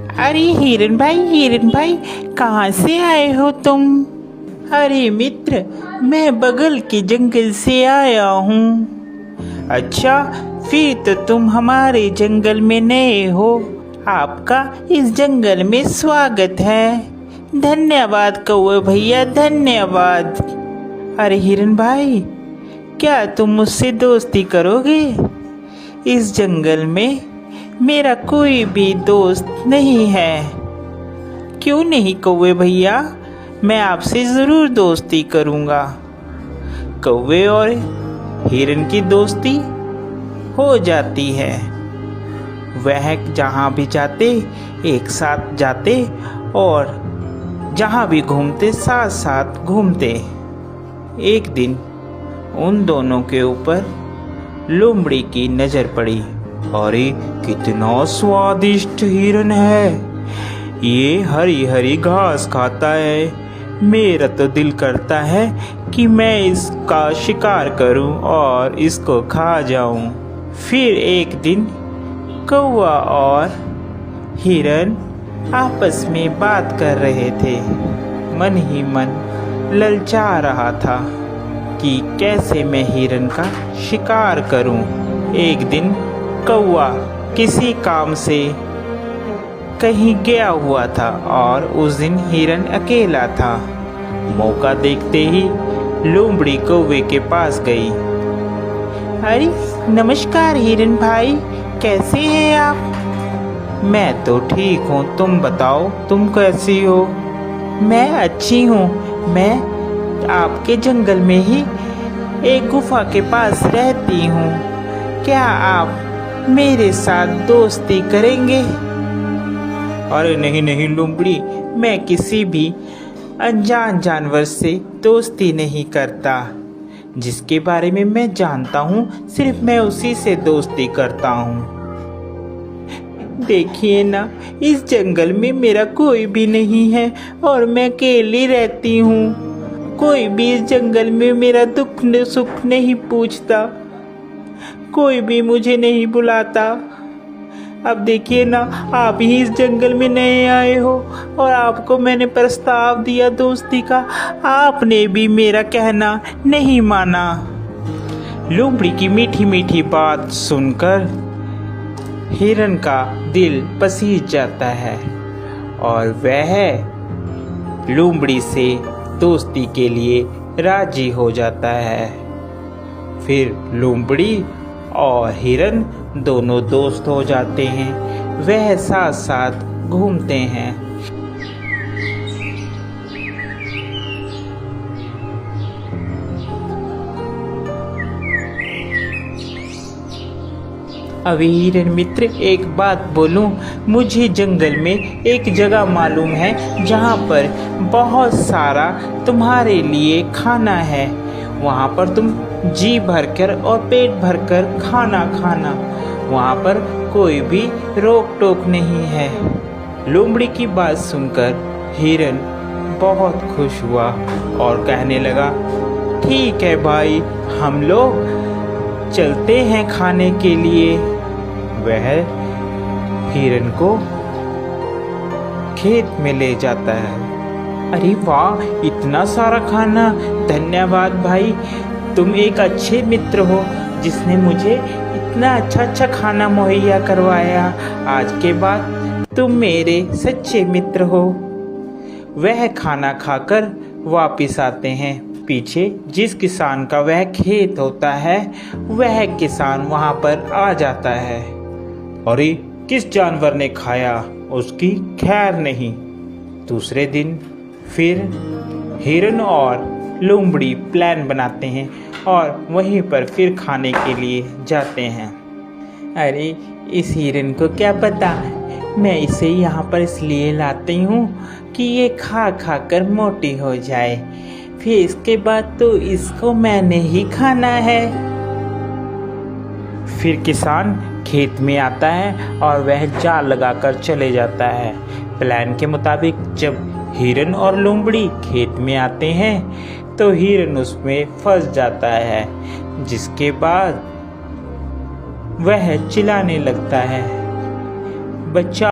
अरे हिरन भाई कहाँ से आए हो तुम? अरे मित्र, मैं बगल के जंगल से आया हूँ। अच्छा, फिर तो तुम हमारे जंगल में नए हो। आपका इस जंगल में स्वागत है। धन्यवाद कौवे भैया, धन्यवाद। अरे हिरन भाई, क्या तुम मुझसे दोस्ती करोगे? इस जंगल में मेरा कोई भी दोस्त नहीं है। क्यों नहीं कौवे भैया, मैं आपसे ज़रूर दोस्ती करूँगा। कौवे और हिरन की दोस्ती हो जाती है। वह जहाँ भी जाते एक साथ जाते और जहाँ भी घूमते साथ साथ घूमते। एक दिन उन दोनों के ऊपर लोमड़ी की नज़र पड़ी। अरे कितना स्वादिष्ट हिरन है, ये हरी हरी घास खाता है। मेरा तो दिल करता है कि मैं इसका शिकार करूं और इसको खा जाऊं। फिर एक दिन कौवा और हिरन आपस में बात कर रहे थे। मन ही मन ललचा रहा था कि कैसे मैं हिरन का शिकार करूं। एक दिन कौवा किसी काम से कहीं गया हुआ था और उस दिन हिरन अकेला था। मौका देखते ही लोमड़ी कौवे के पास गई। अरे नमस्कार हिरन भाई, कैसे हैं आप? मैं तो ठीक हूँ, तुम बताओ तुम कैसी हो? मैं अच्छी हूँ। मैं आपके जंगल में ही एक गुफा के पास रहती हूँ। क्या आप मेरे साथ दोस्ती करेंगे? अरे नहीं नहीं लोमड़ी, मैं किसी भी अनजान जानवर से दोस्ती नहीं करता। जिसके बारे में मैं जानता हूँ सिर्फ मैं उसी से दोस्ती करता हूँ। देखिए ना, इस जंगल में मेरा कोई भी नहीं है और मैं अकेली रहती हूँ। कोई भी इस जंगल में मेरा दुख सुख नहीं पूछता, कोई भी मुझे नहीं बुलाता। अब देखिए ना, आप ही इस जंगल में नए आए हो और आपको मैंने प्रस्ताव दिया दोस्ती का, आपने भी मेरा कहना नहीं माना। लोमड़ी की मीठी मीठी बात सुनकर हिरन का दिल पसीज जाता है और वह लोमड़ी से दोस्ती के लिए राजी हो जाता है। फिर लोमड़ी और हिरन दोनों दोस्त हो जाते हैं। वह साथ साथ घूमते हैं। अभी हिरन मित्र, एक बात बोलूं, मुझे जंगल में एक जगह मालूम है जहाँ पर बहुत सारा तुम्हारे लिए खाना है। वहाँ पर तुम जी भरकर और पेट भरकर खाना खाना। वहाँ पर कोई भी रोक टोक नहीं है। लोमड़ी की बात सुनकर हिरन बहुत खुश हुआ और कहने लगा, ठीक है भाई, हम लोग चलते हैं खाने के लिए। वह हिरन को खेत में ले जाता है। अरे वाह, इतना सारा खाना! धन्यवाद भाई, तुम एक अच्छे मित्र हो जिसने मुझे इतना अच्छा खाना मुहैया करवाया। आज के बाद तुम मेरे सच्चे मित्र हो। वह खाना खाकर वापिस आते हैं। पीछे जिस किसान का वह खेत होता है, वह किसान वहाँ पर आ जाता है। अरे किस जानवर ने खाया, उसकी खैर नहीं। दूसरे दिन फिर हिरन और लोमड़ी प्लान बनाते हैं और वहीं पर फिर खाने के लिए जाते हैं। अरे इस हिरन को क्या पता, मैं इसे यहाँ पर इसलिए लाती हूँ कि ये खा खा कर मोटी हो जाए, फिर इसके बाद तो इसको मैंने ही खाना है। फिर किसान खेत में आता है और वह जाल लगाकर चले जाता है। प्लान के मुताबिक जब हिरन और लोमड़ी खेत में आते हैं तो हिरन उसमें फंस जाता है, जिसके बाद वह चिल्लाने लगता है, बच्चा